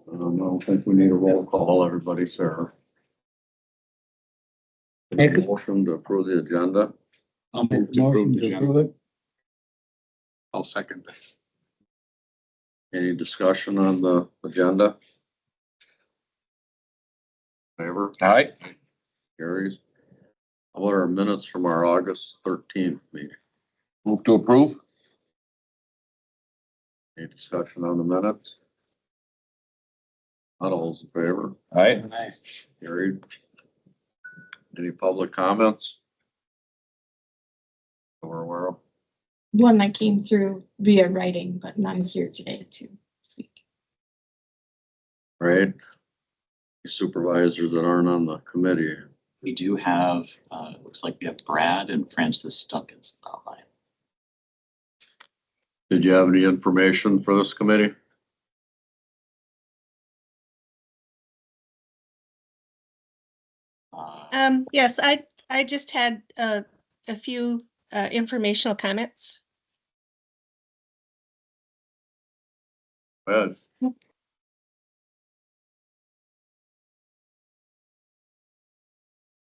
I don't think we need a roll call, everybody, Sarah. Make a- Motion to approve the agenda. I'll make the motion to approve it. I'll second that. Any discussion on the agenda? Favor? Aye. Carries. How about our minutes from our August 13th meeting? Move to approve. Any discussion on the minutes? Not all those in favor? Aye. Carried. Any public comments? That we're aware of? One that came through via writing, but none here today to speak. Right? Supervisors that aren't on the committee. We do have, it looks like we have Brad and Francis Duckins online. Did you have any information for this committee? Yes, I just had a few informational comments. Good.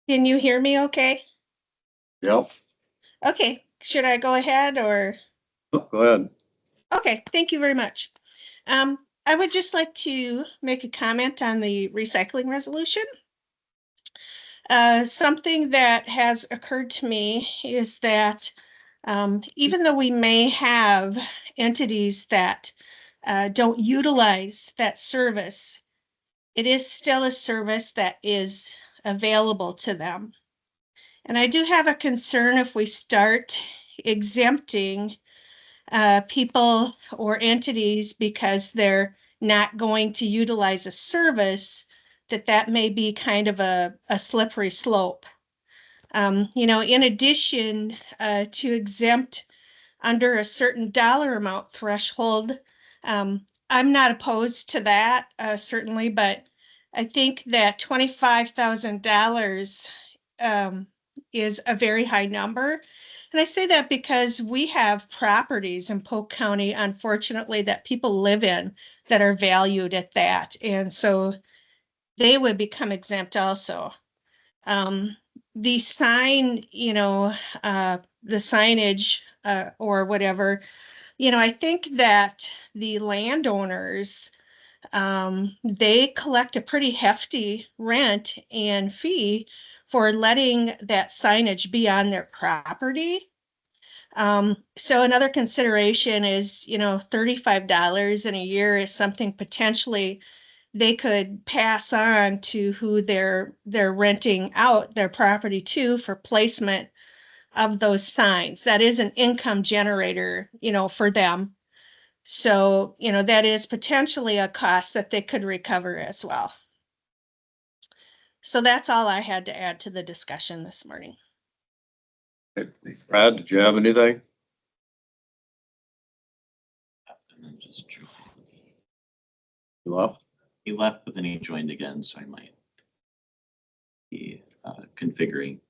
Can you hear me okay? Yep. Okay, should I go ahead or? Go ahead. Okay, thank you very much. I would just like to make a comment on the recycling resolution. Something that has occurred to me is that even though we may have entities that don't utilize that service, it is still a service that is available to them. And I do have a concern if we start exempting people or entities because they're not going to utilize a service, that may be kind of a slippery slope. In addition to exempt under a certain dollar amount threshold, I'm not opposed to that, certainly, but I think that $25,000 is a very high number. And I say that because we have properties in Polk County, unfortunately, that people live in that are valued at that. And so they would become exempt also. The sign, the signage or whatever, I think that the landowners, they collect a pretty hefty rent and fee for letting that signage be on their property. So another consideration is, $35 in a year is something potentially they could pass on to who they're renting out their property to for placement of those signs. That is an income generator, for them. So, that is potentially a cost that they could recover as well. So that's all I had to add to the discussion this morning. Brad, did you have anything? And then just joined. You left? He left, but then he joined again, so I might be configuring.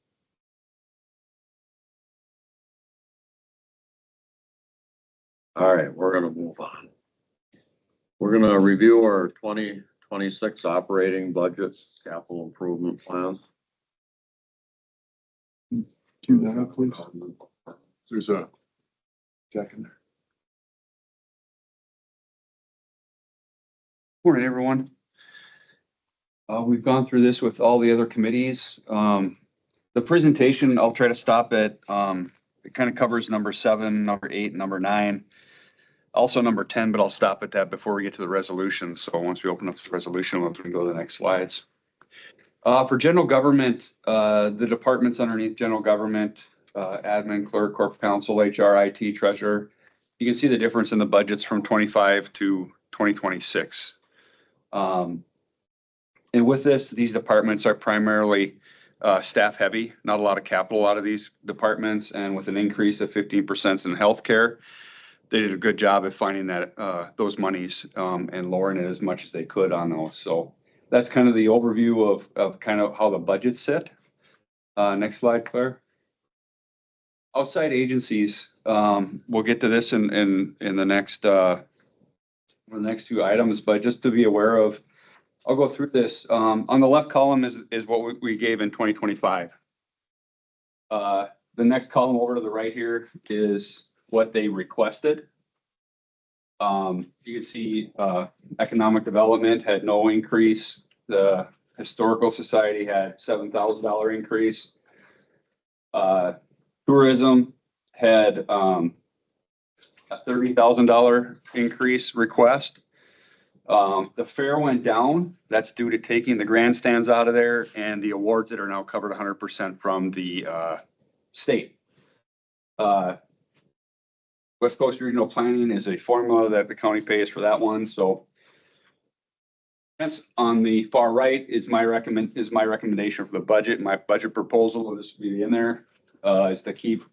All right, we're gonna move on. We're gonna review our 2026 operating budgets, capital improvement plans. Do that up, please. There's a second. Morning, everyone. We've gone through this with all the other committees. The presentation, I'll try to stop at, it kind of covers number 7, number 8, number 9. Also number 10, but I'll stop at that before we get to the resolution. So once we open up the resolution, we can go to the next slides. For general government, the departments underneath general government, admin, clerk, corporate counsel, HR, IT, treasurer, you can see the difference in the budgets from 25 to 2026. And with this, these departments are primarily staff heavy, not a lot of capital out of these departments. And with an increase of 15% in healthcare, they did a good job of finding that those monies and lowering it as much as they could on those. So that's kind of the overview of kind of how the budgets sit. Next slide, Claire. Outside agencies, we'll get to this in the next, when the next two items, but just to be aware of, I'll go through this. On the left column is what we gave in 2025. The next column over to the right here is what they requested. You can see, economic development had no increase. The historical society had $7,000 increase. Tourism had, a $30,000 increase request. The fair went down. That's due to taking the grandstands out of there and the awards that are now covered 100% from the, state. West Coast Regional Planning is a formula that the county pays for that one, so. That's on the far right is my recommendation for the budget. My budget proposal is to be in there, is to keep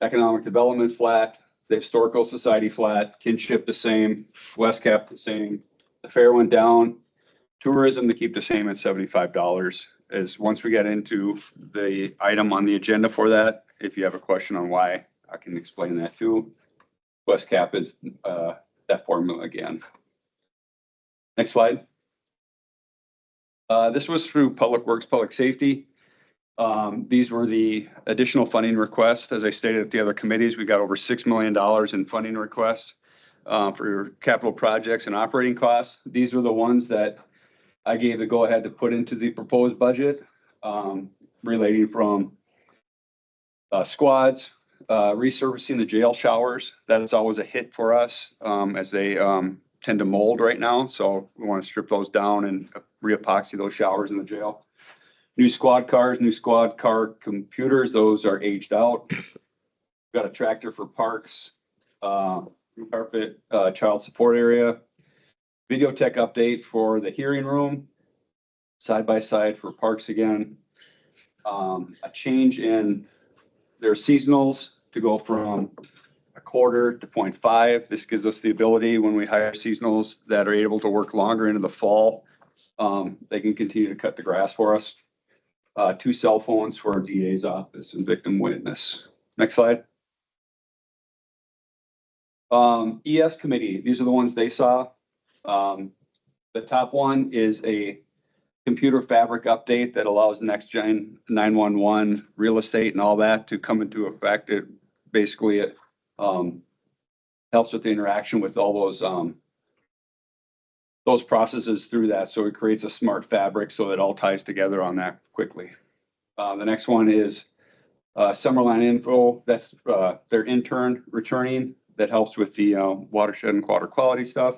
economic development flat, the historical society flat, kinship the same, West Cap the same. The fair went down, tourism to keep the same at $75. As once we get into the item on the agenda for that, if you have a question on why, I can explain that too. West Cap is that formula again. Next slide. This was through Public Works, Public Safety. These were the additional funding requests. As I stated at the other committees, we got over $6 million in funding requests for capital projects and operating costs. These were the ones that I gave the go-ahead to put into the proposed budget, relating from squads, resurfacing the jail showers. That is always a hit for us, as they tend to mold right now. So we want to strip those down and re-epoxy those showers in the jail. New squad cars, new squad car computers, those are aged out. Got a tractor for parks, carpet, child support area. Video tech update for the hearing room, side by side for parks again. A change in their seasonals to go from a quarter to 0.5. This gives us the ability when we hire seasonals that are able to work longer into the fall. They can continue to cut the grass for us. 2 cell phones for our DA's office and victim witness. Next slide. ES committee, these are the ones they saw. The top one is a computer fabric update that allows next gen 911 real estate and all that to come into effect. It basically, it helps with the interaction with all those processes through that. So it creates a smart fabric so it all ties together on that quickly. The next one is Summerland Info. That's their intern returning. That helps with the watershed and water quality stuff.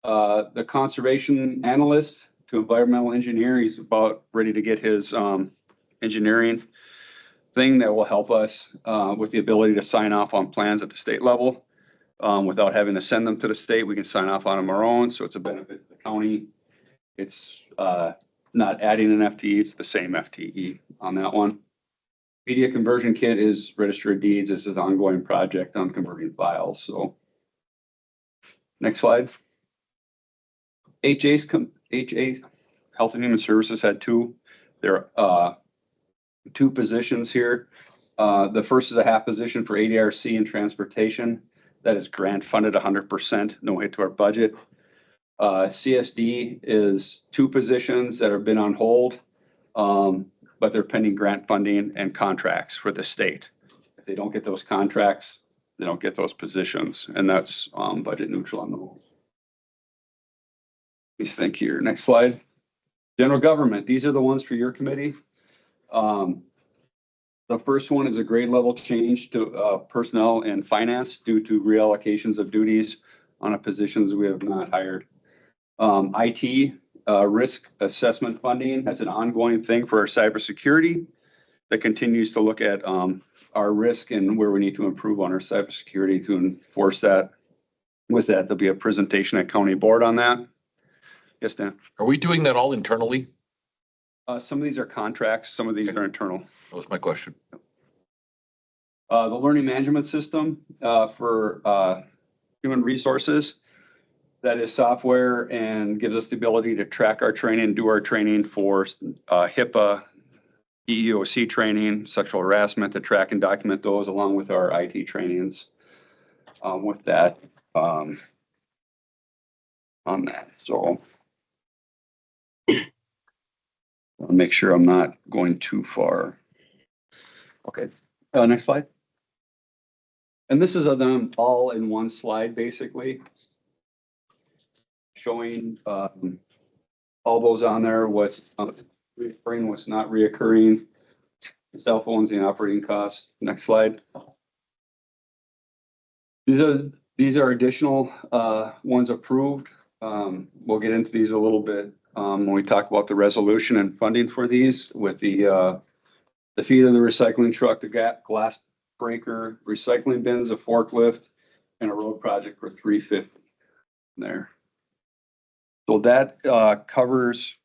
The conservation analyst to environmental engineer, he's about ready to get his engineering thing that will help us with the ability to sign off on plans at the state level. Without having to send them to the state, we can sign off on them our own, so it's a benefit to the county. It's not adding an FTE, it's the same FTE on that one. Media conversion kit is register of deeds. This is an ongoing project on converting files, so. Next slide. HA Health and Human Services had two. There are 2 positions here. The first is a half position for ADRC and transportation. That is grant funded 100%, no hit to our budget. CSD is 2 positions that have been on hold, but they're pending grant funding and contracts for the state. If they don't get those contracts, they don't get those positions, and that's budget neutral on those. Please think here. Next slide. General government. These are the ones for your committee. The first one is a grade level change to personnel and finance due to reallocations of duties on a positions we have not hired. IT risk assessment funding. That's an ongoing thing for our cybersecurity that continues to look at our risk and where we need to improve on our cybersecurity to enforce that. With that, there'll be a presentation at county board on that. Yes, Dan. Are we doing that all internally? Some of these are contracts, some of these are internal. That was my question. The learning management system for human resources. That is software and gives us the ability to track our training, do our training for HIPAA, EEOC training, sexual harassment, to track and document those along with our IT trainings. With that, on that, so. I'll make sure I'm not going too far. Okay, next slide. And this is of them all in one slide, basically. Showing, all those on there, what's reoccurring, what's not reoccurring. The cell phones, the operating costs. Next slide. These are additional, ones approved. We'll get into these a little bit, when we talk about the resolution and funding for these with the feed of the recycling truck, the glass breaker, recycling bins, a forklift, and a road project for $350 there. So that covers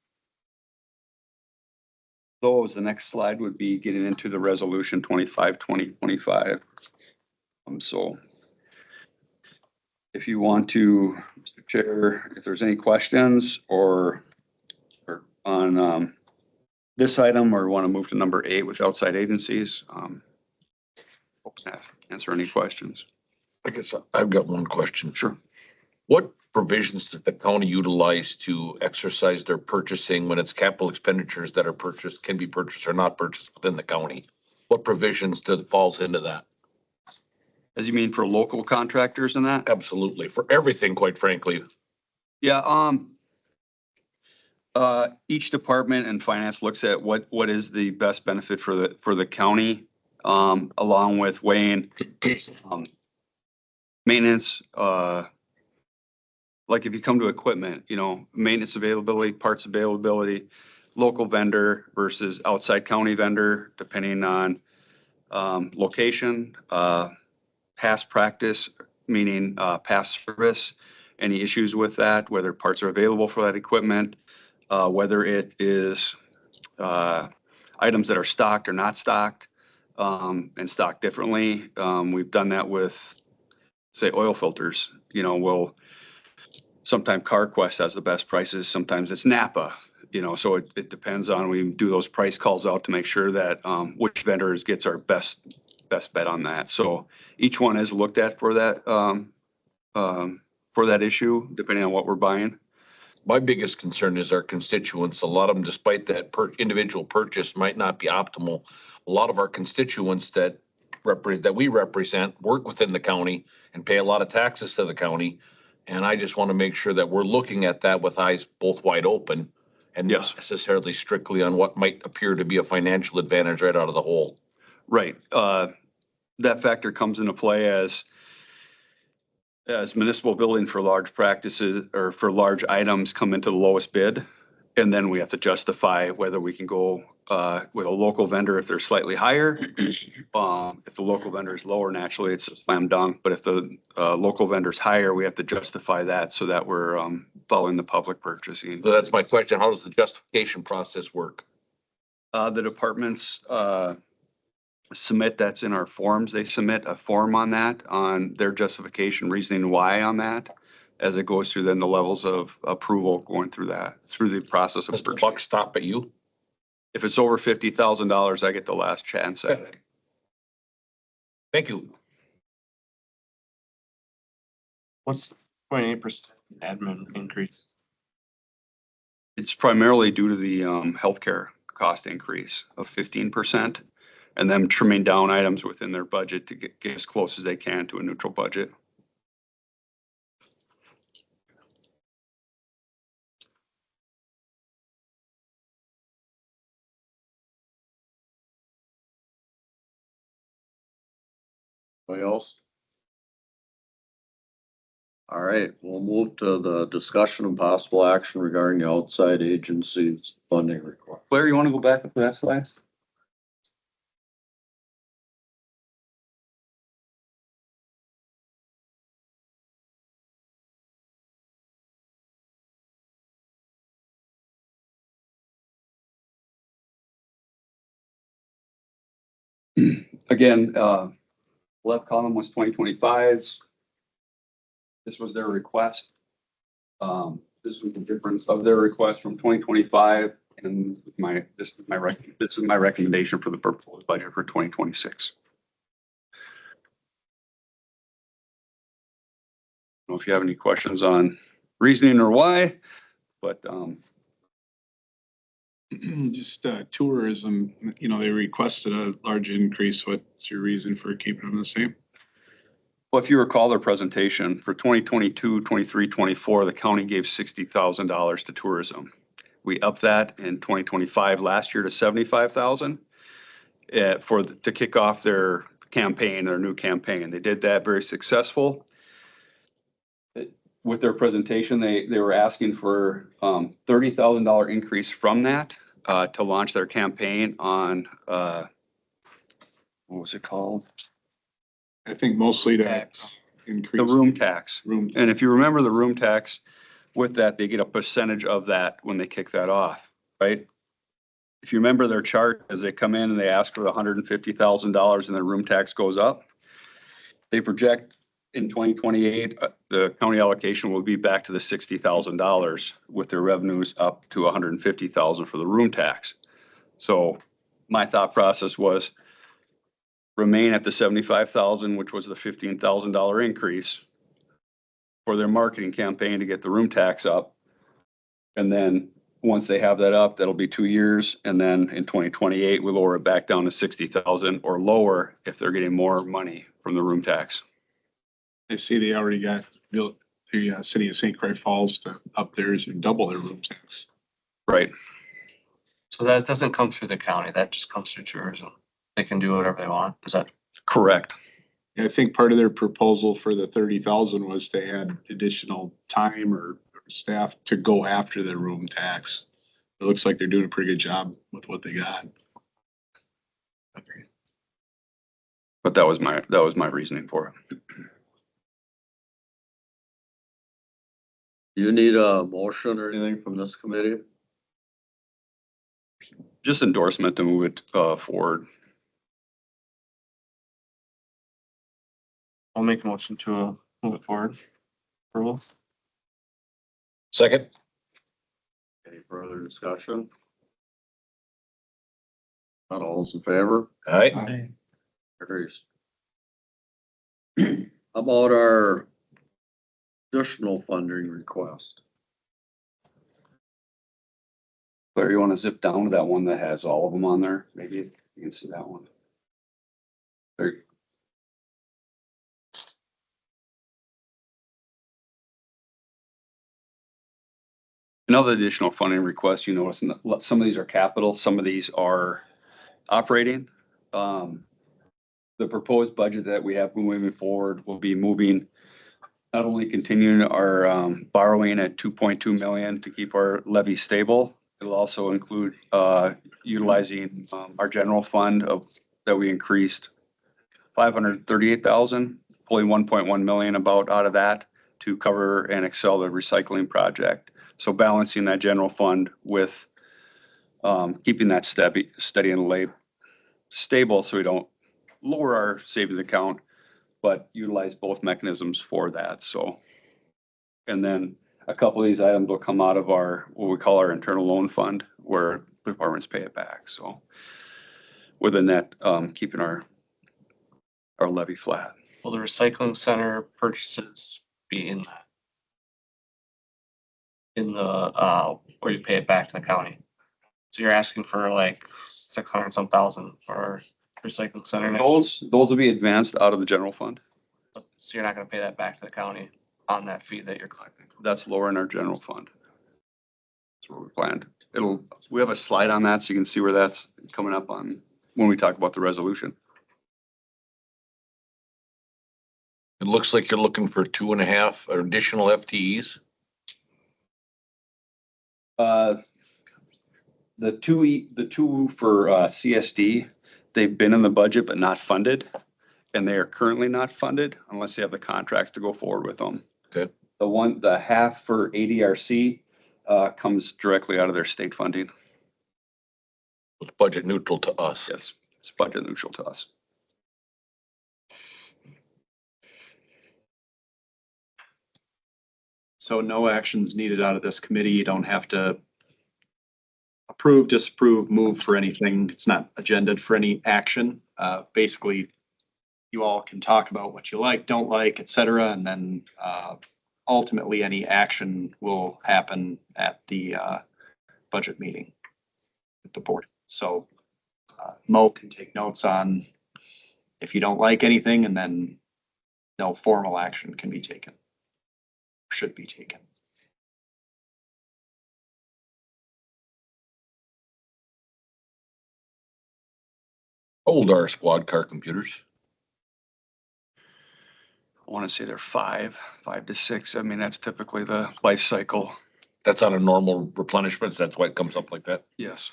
those. The next slide would be getting into the resolution 2025. So if you want to, Mr. Chair, if there's any questions or on this item, or want to move to number 8 with outside agencies, answer any questions. I guess I've got one question. Sure. What provisions does the county utilize to exercise their purchasing when it's capital expenditures that are purchased, can be purchased or not purchased within the county? What provisions falls into that? As you mean for local contractors and that? Absolutely, for everything, quite frankly. Yeah, each department and finance looks at what is the best benefit for the county, along with weighing, maintenance, like if you come to equipment, maintenance availability, parts availability, local vendor versus outside county vendor, depending on, location, past practice, meaning, past service, any issues with that, whether parts are available for that equipment, whether it is, items that are stocked or not stocked, and stocked differently. We've done that with, say, oil filters, sometimes CarQuest has the best prices, sometimes it's Napa, so it depends on, we do those price calls out to make sure that, which vendors gets our best bet on that. So each one is looked at for that issue, depending on what we're buying. My biggest concern is our constituents. A lot of them, despite that individual purchase might not be optimal. A lot of our constituents that we represent work within the county and pay a lot of taxes to the county. And I just want to make sure that we're looking at that with eyes both wide open and Yes. not necessarily strictly on what might appear to be a financial advantage right out of the hole. Right. That factor comes into play as municipal building for large practices or for large items come into the lowest bid. And then we have to justify whether we can go with a local vendor if they're slightly higher. If the local vendor is lower, naturally it's a slam dunk. But if the local vendor is higher, we have to justify that so that we're following the public purchasing. So that's my question. How does the justification process work? The departments submit, that's in our forms. They submit a form on that, on their justification, reasoning why on that, as it goes through then the levels of approval going through the process of Does the purchasing. buck stop at you? If it's over $50,000, I get the last chance at it. Thank you. What's 28% admin increase? It's primarily due to the healthcare cost increase of 15%, and them trimming down items within their budget to get as close as they can to a neutral budget. Anybody else? All right, we'll move to the discussion of possible action regarding the outside agencies funding request. Blair, you want to go back up to that slide? Again, left column was 2025's. This was their request. This was the difference of their request from 2025, and this is my recommendation for the proposed budget for 2026. I don't know if you have any questions on reasoning or why, but, Just tourism, they requested a large increase. What's your reason for keeping them the same? well, if you recall their presentation for 2022, 23, 24, the county gave $60,000 to tourism. We upped that in 2025 last year to 75,000 to kick off their campaign, their new campaign. They did that very successful. With their presentation, they were asking for $30,000 increase from that to launch their campaign on what was it called? I think mostly to Tax. increase. The room tax. Room. And if you remember the room tax, with that, they get a percentage of that when they kick that off, right? If you remember their chart, as they come in and they ask for $150,000 and their room tax goes up, they project in 2028, the county allocation will be back to the $60,000 with their revenues up to $150,000 for the room tax. So my thought process was remain at the 75,000, which was the $15,000 increase for their marketing campaign to get the room tax up. And then once they have that up, that'll be 2 years. And then in 2028, we lower it back down to 60,000 or lower if they're getting more money from the room tax. I see they already got built the city of St. Croix Falls to up theirs and double their room tax. Right. So that doesn't come through the county, that just comes through tourism. They can do whatever they want. Is that? Correct. I think part of their proposal for the 30,000 was to add additional time or staff to go after the room tax. It looks like they're doing a pretty good job with what they got. But that was my reasoning for it. Do you need a motion or anything from this committee? Just endorsement to move it forward. I'll make a motion to move it forward. Approval. Second? Any further discussion? Not all those in favor? Aye. Carries. How about our additional funding request? Claire, you want to zip down to that one that has all of them on there? Maybe you can see that one. There. Another additional funding request, you notice, some of these are capital, some of these are operating. The proposed budget that we have moving forward will be moving, not only continuing our borrowing at 2.2 million to keep our levy stable. It'll also include utilizing our general fund that we increased 538,000, pulling 1.1 million about out of that to cover and excel the recycling project. So balancing that general fund with keeping that steady and stable so we don't lower our savings account, but utilize both mechanisms for that. So, and then a couple of these items will come out of our, what we call our internal loan fund, where departments pay it back. So within that, keeping our levy flat. Will the recycling center purchases be in that? In the, where you pay it back to the county? So you're asking for like 600 some thousand for recycling center? Those will be advanced out of the general fund. So you're not gonna pay that back to the county on that fee that you're collecting? That's lower in our general fund. That's what we planned. We have a slide on that so you can see where that's coming up on when we talk about the resolution. It looks like you're looking for 2.5 additional FTEs. The two for CSD, they've been in the budget but not funded, and they are currently not funded unless they have the contracts to go forward with them. Okay. The half for ADRC comes directly out of their state funding. It's budget neutral to us. Yes, it's budget neutral to us. So no actions needed out of this committee. You don't have to approve, disapprove, move for anything. It's not agendaed for any action. Basically, you all can talk about what you like, don't like, et cetera, and then ultimately any action will happen at the budget meeting with the board. So Mo can take notes on if you don't like anything, and then no formal action can be taken. Should be taken. Old are squad car computers. I want to say they're 5 to 6. I mean, that's typically the life cycle. That's on a normal replenishment. That's why it comes up like that. Yes.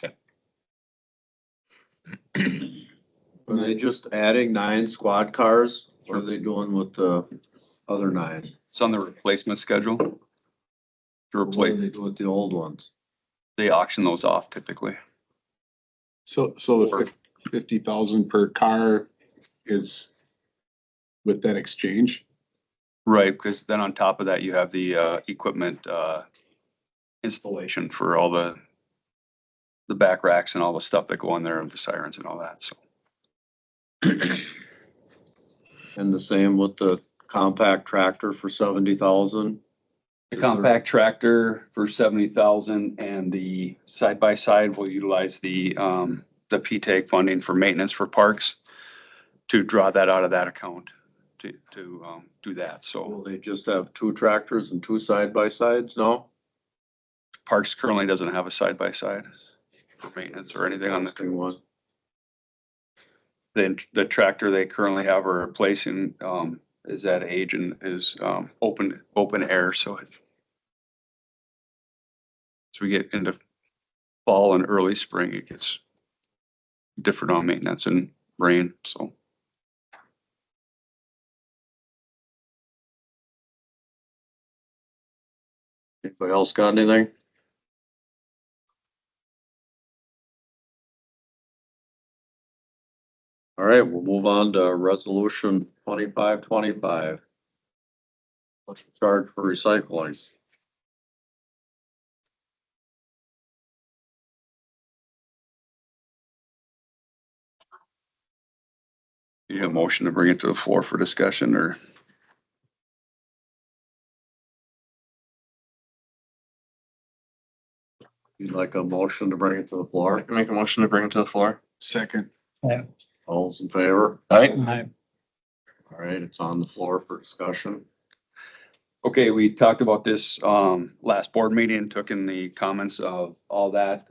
Are they just adding 9 squad cars? What are they doing with the other 9? It's on the replacement schedule. To What do replace, they do with the old ones? they auction those off typically. So the 50,000 per car is with that exchange? Right, because then on top of that, you have the equipment installation for all the back racks and all the stuff that go in there and the sirens and all that, so. And the same with the compact tractor for 70,000? The compact tractor for 70,000 and the side-by-side will utilize the P-TAG funding for maintenance for parks to draw that out of that account to do that, so. Will they just have 2 tractors and 2 side-by-sides now? Parks currently doesn't have a side-by-side for maintenance or anything on the. Interesting one. The tractor they currently have or replacing, is that age and is, open air, so it. As we get into fall and early spring, it gets different on maintenance and rain, so. Anybody else got anything? All right, we'll move on to resolution 2525. Charge for recycling. You have a motion to bring it to the floor for discussion or? You'd like a motion to bring it to the floor? Make a motion to bring it to the floor. Second. All those in favor? Right? All right, it's on the floor for discussion. Okay, we talked about this, last board meeting, took in the comments of all that.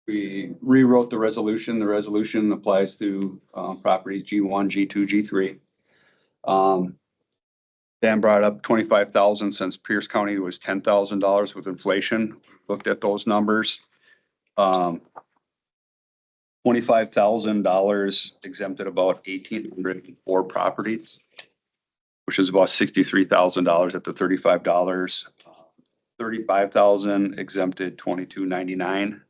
We rewrote the resolution. The resolution applies to, properties G1, G2, G3. Dan brought up 25,000 since Pierce County was $10,000 with inflation. Looked at those numbers. $25,000 exempted about 1,804 properties, which is about $63,000 at the $35. 35,000 exempted 2299,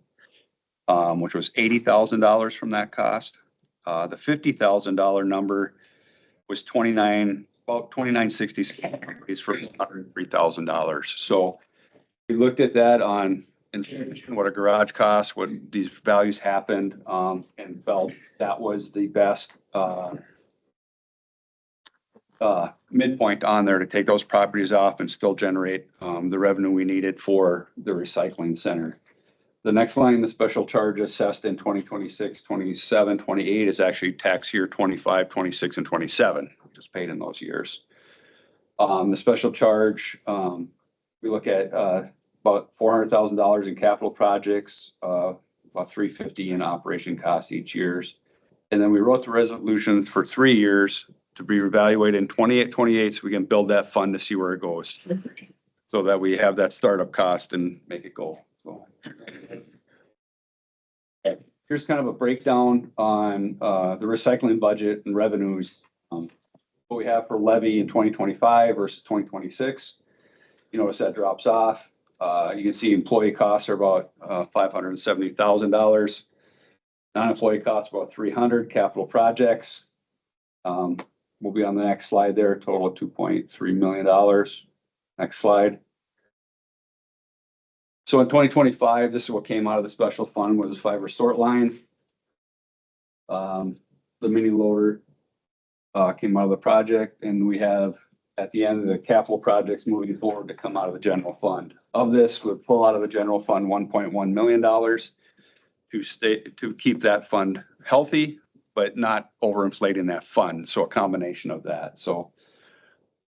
which was $80,000 from that cost. The $50,000 number was about 2966 for $103,000. So we looked at that on inflation, what a garage costs, what these values happened, and felt that was the best midpoint on there to take those properties off and still generate the revenue we needed for the recycling center. The next line, the special charge assessed in 2026, 27, 28 is actually tax year 25, 26, and 27, just paid in those years. The special charge, we look at about $400,000 in capital projects, about $350 in operation costs each years. And then we wrote the resolution for 3 years to be reevaluated in 28, so we can build that fund to see where it goes. So that we have that startup cost and make it go. So. Here's kind of a breakdown on the recycling budget and revenues. What we have for levy in 2025 versus 2026. You notice that drops off. You can see employee costs are about $570,000. Non-employee costs about 300. Capital projects will be on the next slide there. Total of $2.3 million. Next slide. So in 2025, this is what came out of the special fund was fiber sort line. The mini loader came out of the project, and we have at the end of the capital projects moving forward to come out of the general fund. Of this, we'll pull out of the general fund $1.1 million to keep that fund healthy, but not overinflating that fund. So a combination of that. So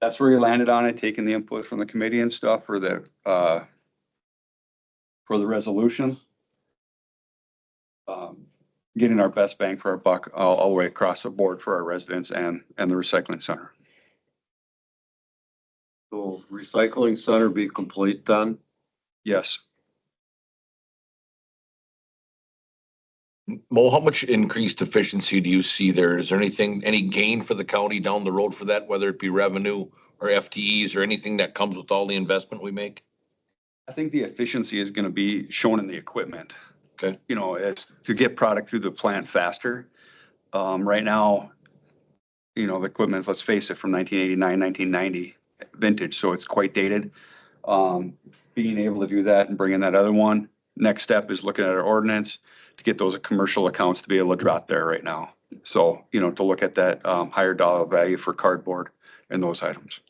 that's where we landed on it, taking the input from the committee and stuff for the resolution. Getting our best bang for our buck all the way across the board for our residents and the recycling center. Will recycling center be complete then? Yes. Mo, how much increased efficiency do you see there? Is there anything, any gain for the county down the road for that, whether it be revenue or FTEs or anything that comes with all the investment we make? I think the efficiency is gonna be shown in the equipment. Okay. You know, it's to get product through the plant faster. Right now, you know, the equipment, let's face it, from 1989, 1990 vintage, so it's quite dated. Being able to do that and bringing that other one, next step is looking at our ordinance to get those commercial accounts to be able to drop there right now. So, you know, to look at that higher dollar value for cardboard and those items.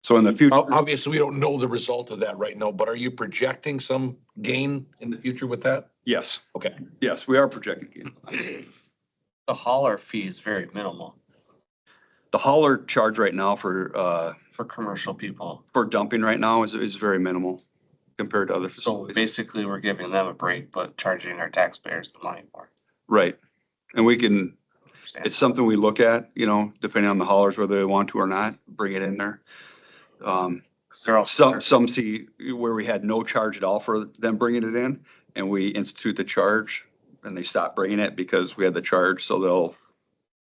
So in the future, Obviously, we don't know the result of that right now, but are you projecting some gain in the future with that? yes, Okay. yes, we are projecting. The hauler fee is very minimal The hauler charge right now for commercial people. dumping right now is very minimal compared to other So facilities. basically, we're giving them a break, but charging our taxpayers the money for it. Right. And we can, Understand? it's something we look at, you know, depending on the haulers, whether they want to or not, bring it in there. 'Cause they're also. Some see where we had no charge at all for them bringing it in, and we institute the charge, and they stop bringing it because we had the charge, so they'll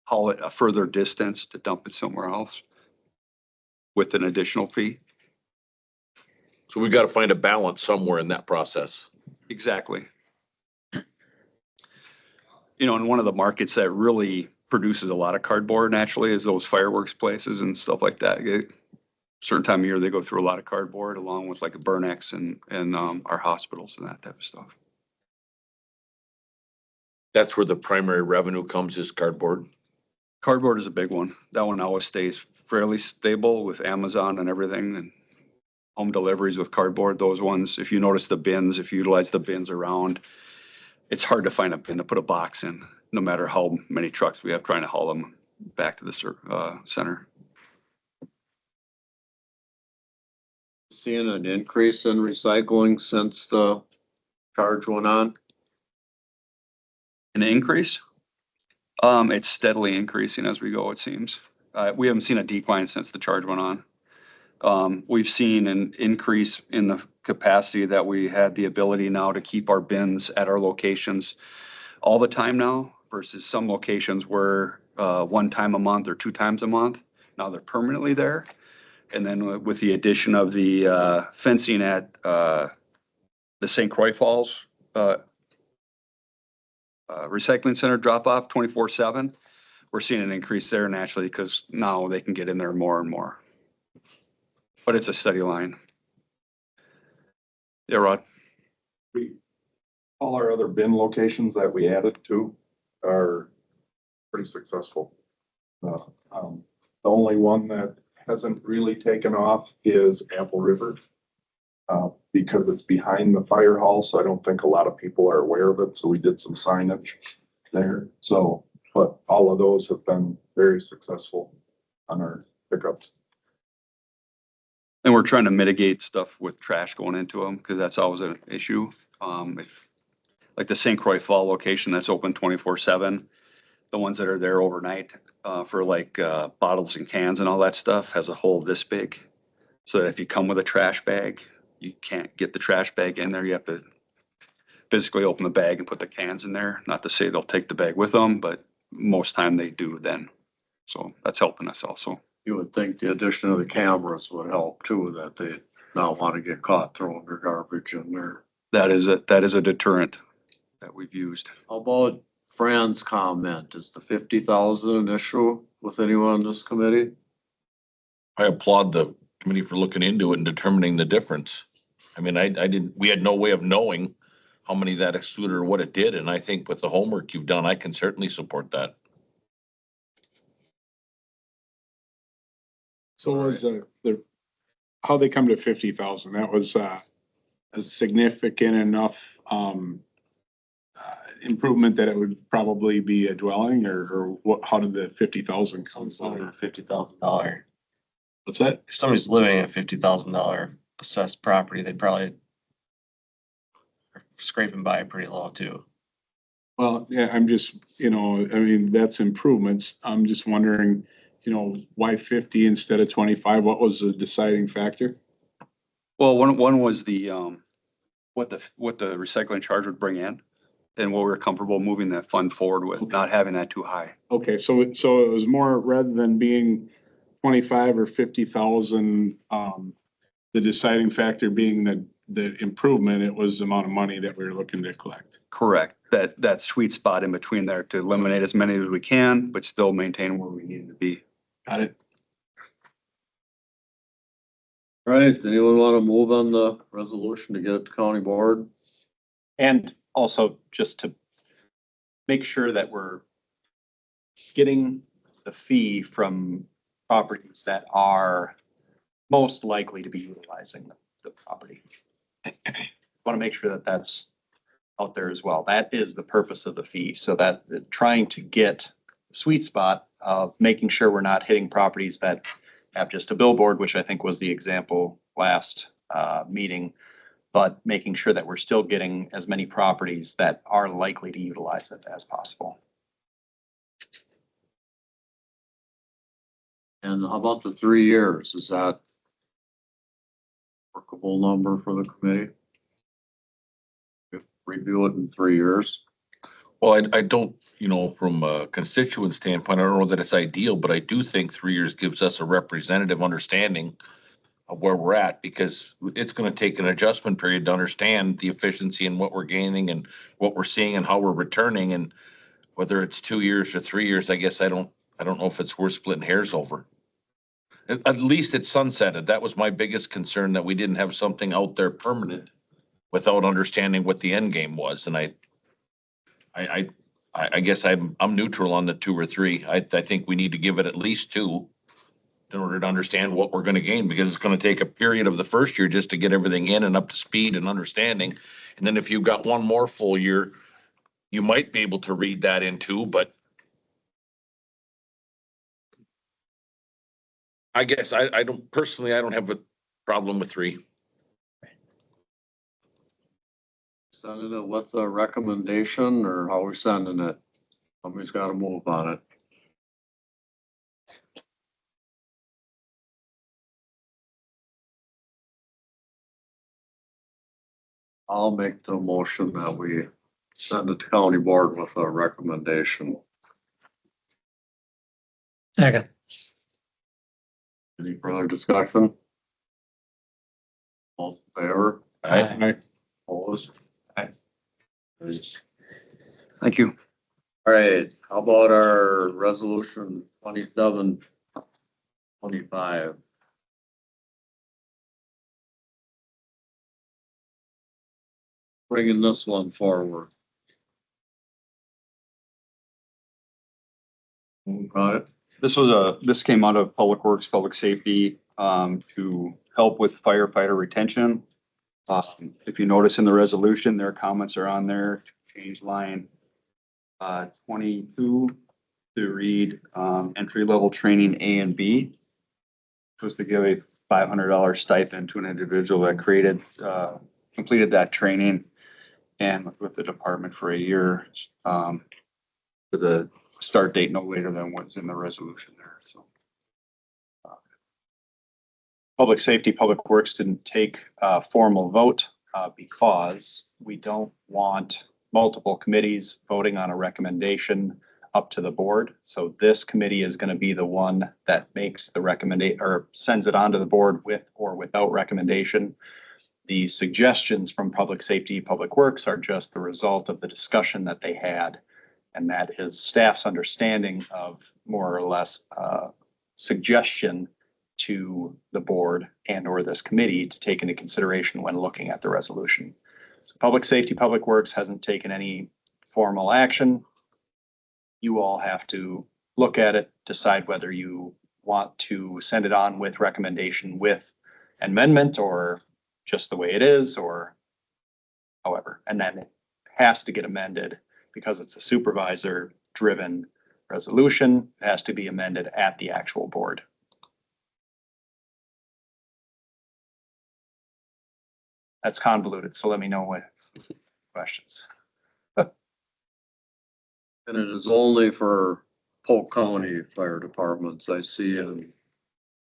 haul it a further distance to dump it somewhere else with an additional fee. So we got to find a balance somewhere in that process. Exactly. You know, and one of the markets that really produces a lot of cardboard naturally is those fireworks places and stuff like that. Certain time of year, they go through a lot of cardboard along with like a Burnex and our hospitals and that type of stuff. That's where the primary revenue comes, is cardboard. Cardboard is a big one. That one always stays fairly stable with Amazon and everything and home deliveries with cardboard. Those ones, if you notice the bins, if you utilize the bins around, it's hard to find a bin to put a box in, no matter how many trucks we have trying to haul them back to the center. Seeing an increase in recycling since the charge went on? An increase? It's steadily increasing as we go, it seems. We haven't seen a decline since the charge went on. We've seen an increase in the capacity that we had the ability now to keep our bins at our locations all the time now versus some locations were one time a month or two times a month. Now they're permanently there. And then with the addition of the fencing at the St. Croix Falls recycling center drop off 24/7, we're seeing an increase there naturally because now they can get in there more and more. But it's a steady line. Yeah, Rod. All our other bin locations that we added to are pretty successful. The only one that hasn't really taken off is Apple River. Because it's behind the fire hall, so I don't think a lot of people are aware of it, so we did some signage there. So, but all of those have been very successful on our pickups. And we're trying to mitigate stuff with trash going into them because that's always an issue. Like the St. Croix Fall location that's open 24/7, the ones that are there overnight for like bottles and cans and all that stuff has a hole this big. So that if you come with a trash bag, you can't get the trash bag in there. You have to physically open the bag and put the cans in there. Not to say they'll take the bag with them, but most time they do then. So that's helping us also. You would think the addition of the cameras would help too, that they not want to get caught throwing their garbage in there. That is a deterrent that we've used. How about Fran's comment? Is the 50,000 an issue with anyone on this committee? I applaud the committee for looking into it and determining the difference. I mean, we had no way of knowing how many that excluded or what it did. And I think with the homework you've done, I can certainly support that. So was how they come to 50,000, that was, a significant enough, improvement that it would probably be a dwelling or what, how did the 50,000 come? Someone's living in a $50,000. What's that? If somebody's living in a $50,000 assessed property, they probably are scraping by pretty low too. Well, yeah, I'm just, I mean, that's improvements. I'm just wondering, why 50 instead of 25? What was the deciding factor? Well, one was the, what the recycling charge would bring in and what we were comfortable moving that fund forward with, not having that too high. Okay, so it was more, rather than being 25 or 50,000, the deciding factor being the improvement, it was the amount of money that we were looking to collect. Correct. That sweet spot in between there to eliminate as many as we can, but still maintain where we need to be. Got it? Right, anyone want to move on the resolution to get it to county board? And also just to make sure that we're getting the fee from properties that are most likely to be utilizing the property. Want to make sure that that's out there as well. That is the purpose of the fee, so that trying to get the sweet spot of making sure we're not hitting properties that have just a billboard, which I think was the example last meeting, but making sure that we're still getting as many properties that are likely to utilize it as possible. And how about the 3 years? Is that workable number for the committee? If review it in 3 years? Well, I don't, from a constituent standpoint, I don't know that it's ideal, but I do think 3 years gives us a representative understanding of where we're at, because it's gonna take an adjustment period to understand the efficiency and what we're gaining and what we're seeing and how we're returning, and whether it's 2 years or 3 years, I guess I don't know if it's worth splitting hairs over. At least it's sunsetted. That was my biggest concern, that we didn't have something out there permanent without understanding what the end game was. And I guess I'm neutral on the 2 or 3. I think we need to give it at least 2 in order to understand what we're gonna gain, because it's gonna take a period of the first year just to get everything in and up to speed and understanding. And then if you've got one more full year, you might be able to read that into, but I guess I don't, personally, I don't have a problem with 3. Sending it with a recommendation, or how we sending it? Somebody's got to move on it. I'll make the motion that we send it to county board with a recommendation. Second. Any further discussion? All in favor? Aye. Opposed? Aye. Thank you. All right, how about our resolution 2725? Bringing this one forward. Got it? This came out of Public Works, Public Safety, to help with firefighter retention. If you notice in the resolution, their comments are on there to change line 22 to read entry-level training A and B. Supposed to give a $500 stipend to an individual that completed that training and with the department for a year, for the start date no later than what's in the resolution there, so. Public Safety, Public Works didn't take a formal vote because we don't want multiple committees voting on a recommendation up to the board. So this committee is going to be the one that makes the recommendation or sends it on to the board with or without recommendation. The suggestions from Public Safety, Public Works are just the result of the discussion that they had. And that is staff's understanding of more or less suggestion to the board and or this committee to take into consideration when looking at the resolution. So Public Safety, Public Works hasn't taken any formal action. You all have to look at it, decide whether you want to send it on with recommendation with amendment or just the way it is or however, and then it has to get amended because it's a supervisor driven resolution. It has to be amended at the actual board. That's convoluted, so let me know what questions. And it is only for Polk County Fire Departments. I see in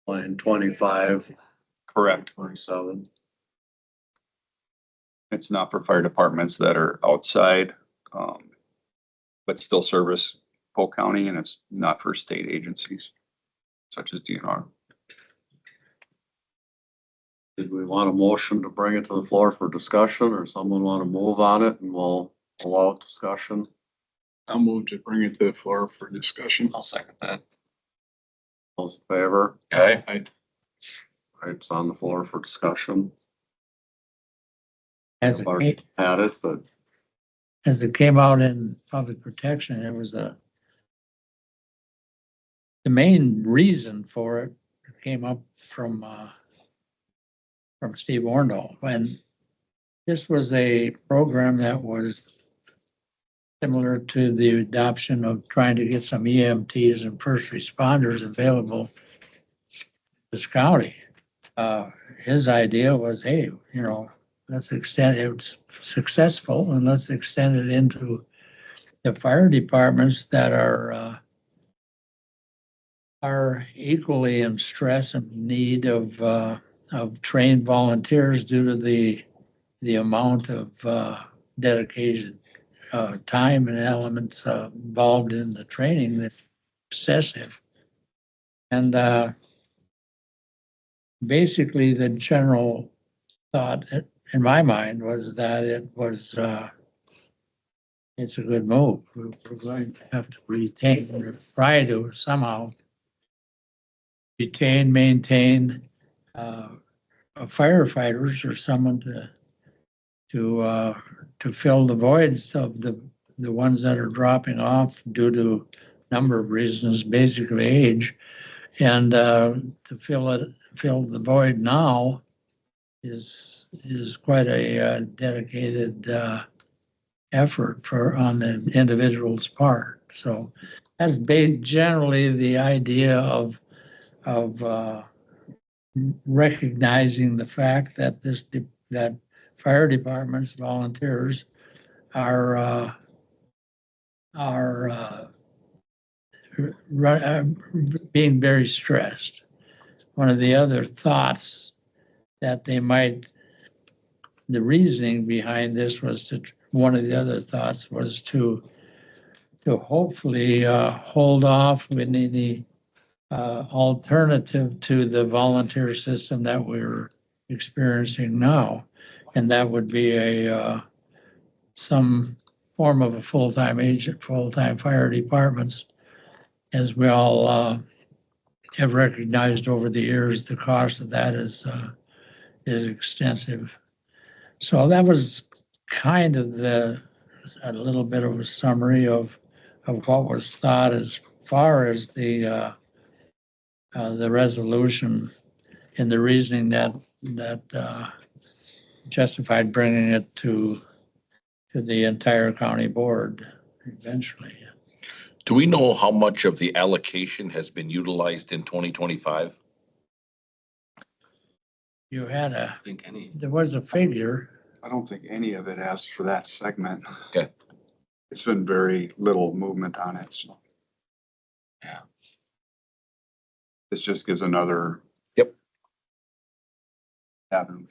line 25, Correct. 27. It's not for fire departments that are outside, but still service Polk County, and it's not for state agencies such as DNR. Did we want a motion to bring it to the floor for discussion, or someone want to move on it and we'll allow discussion? I'll move to bring it to the floor for discussion. I'll second that. All in favor? Okay. Right, it's on the floor for discussion. As it came, Had it, but as it came out in public protection, it was the main reason for it came up from Steve Orndall. When this was a program that was similar to the adoption of trying to get some EMTs and first responders available in this county. His idea was, hey, you know, let's extend it. Was successful, and let's extend it into the fire departments that are equally in stress and need of trained volunteers due to the amount of dedicated time and elements involved in the training that's excessive. And basically, the general thought in my mind was that it's a good move. We're going to have to retain or try to somehow retain, maintain firefighters or someone to fill the voids of the ones that are dropping off due to a number of reasons, basically age, and to fill the void now is quite a dedicated effort on the individual's part. So that's generally the idea of recognizing the fact that that fire departments, volunteers are being very stressed. One of the other thoughts that the reasoning behind this was one of the other thoughts was to hopefully hold off with any alternative to the volunteer system that we're experiencing now. And that would be some form of a full-time agent, full-time fire departments. As we all have recognized over the years, the cost of that is extensive. So that was kind of a little bit of a summary of what was thought as far as the resolution and the reasoning that justified bringing it to the entire county board eventually. Do we know how much of the allocation has been utilized in 2025? You had I think any. there was a figure. I don't think any of it has for that segment. Okay. It's been very little movement on it, so. Yeah. This just gives another. Yep. Avenue.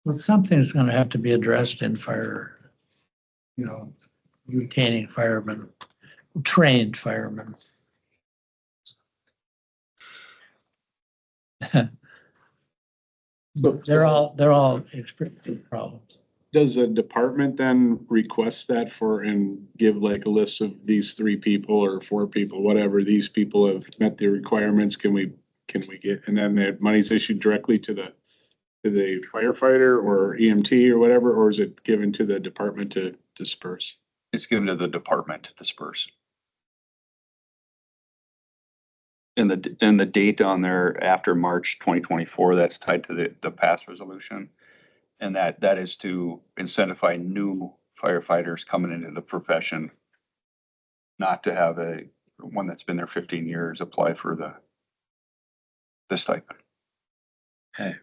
Well, something's gonna have to be addressed in fire, you know, retaining firemen, trained firemen. They're all experiencing problems. Does a department then request that and give like a list of these 3 people or 4 people, whatever, these people have met the requirements, can we get, and then the money's issued directly to the firefighter or EMT or whatever, or is it given to the department to disperse? It's given to the department to disperse. And the date on there after March 2024, that's tied to the past resolution. And that is to incentivize new firefighters coming into the profession. Not to have one that's been there 15 years apply for the stipend. Okay.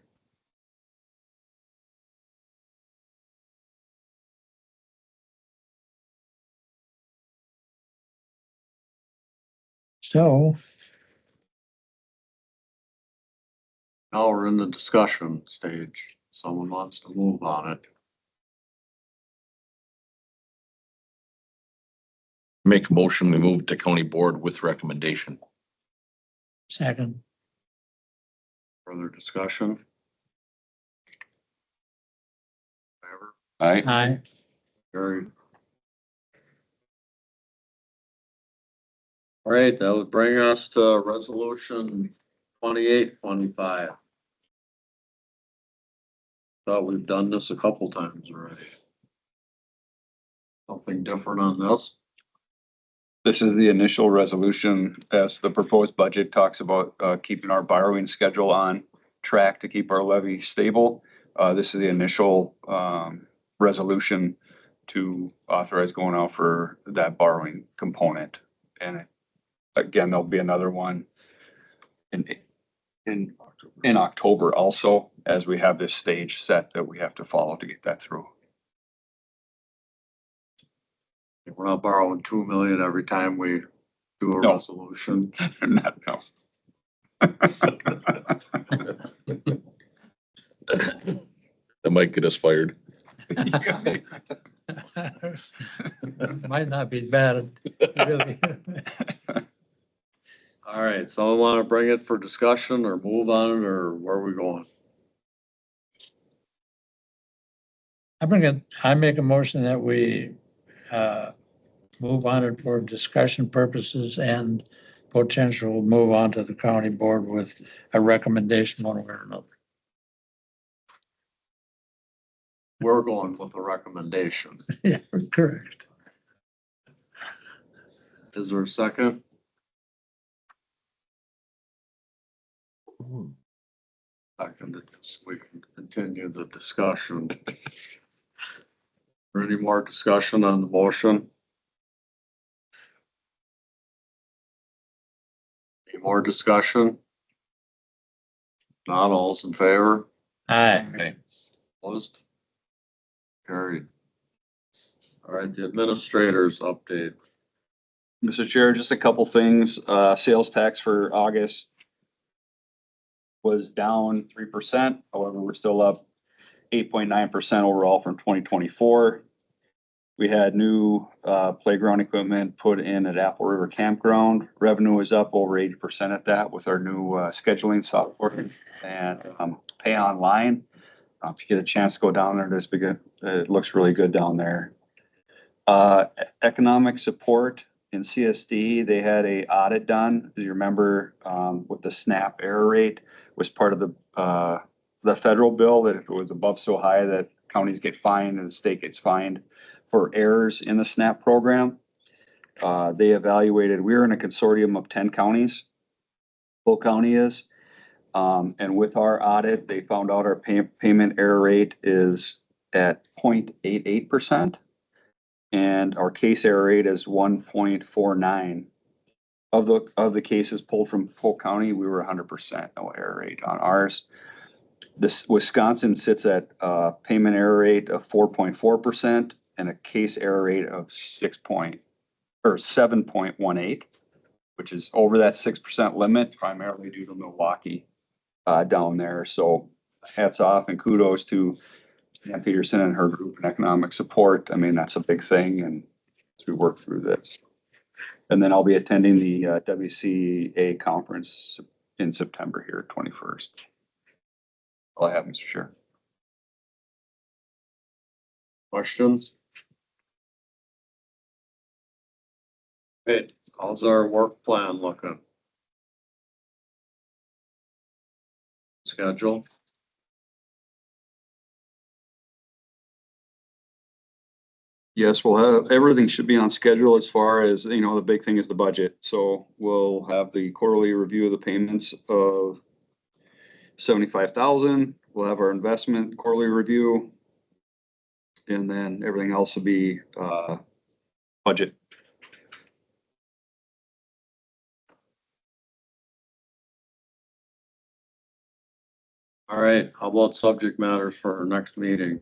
So, Now we're in the discussion stage. Someone wants to move on it. Make a motion, we move to county board with recommendation. second, Further discussion? Favor? aye, Carried. All right, that would bring us to resolution 2825. Thought we've done this a couple times already. Something different on this? This is the initial resolution as the proposed budget talks about keeping our borrowing schedule on track to keep our levy stable. This is the initial resolution to authorize going out for that borrowing component. And again, there'll be another one in October also, as we have this stage set that we have to follow to get that through. We're not borrowing 2 million every time we do a No. resolution. Not, no. That might get us fired. might not be bad, really. All right, someone want to bring it for discussion or move on it, or where are we going? I make a motion that we, move on it for discussion purposes and potential move on to the county board with a recommendation one way or another. We're going with a recommendation. Yeah, correct. Is there a second? Second, we can continue the discussion. Or any more discussion on the motion? Any more discussion? Not all's in favor? Aye. Opposed? Carried. All right, the administrators update. Mr. Chair, just a couple things. Sales tax for August was down 3%. However, we're still up 8.9% overall from 2024. We had new playground equipment put in at Apple River Campground. Revenue was up over 80% at that with our new scheduling software and pay online. If you get a chance to go down there, it looks really good down there. Economic support in CSD, they had a audit done. Do you remember with the SNAP error rate was part of the federal bill that if it was above so high that counties get fined and the state gets fined for errors in the SNAP program. They evaluated, we're in a consortium of 10 counties. Polk County is. And with our audit, they found out our payment error rate is at 0.88%. And our case error rate is 1.49. Of the cases pulled from Polk County, we were 100% no error rate on ours. This Wisconsin sits at a payment error rate of 4.4% and a case error rate of 7.18, which is over that 6% limit, primarily due to Milwaukee down there. So hats off and kudos to Ann Peterson and her group in economic support. I mean, that's a big thing, and as we work through this. And then I'll be attending the WCA conference in September here, 21st. All I have, Mr. Chair. Questions? Hey, how's our work plan looking? Schedule? Yes, we'll have, everything should be on schedule as far as, you know, the big thing is the budget. So we'll have the quarterly review of the payments of 75,000. We'll have our investment quarterly review. And then everything else will be, budget. All right, how about subject matters for our next meeting?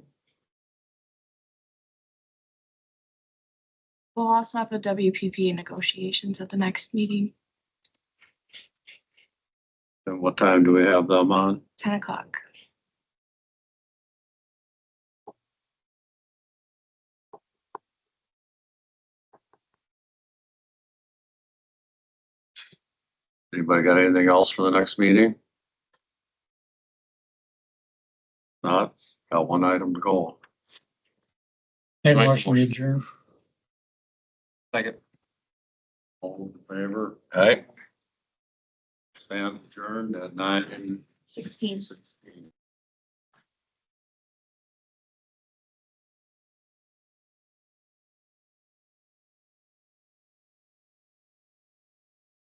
We'll also have the WPP negotiations at the next meeting, And what time do we have them on? 10 o'clock. Anybody got anything else for the next meeting? Not, got one item to go. Hey, Right. motion to adjourn. Second. All in favor? All right. Stand adjourned at 9:16.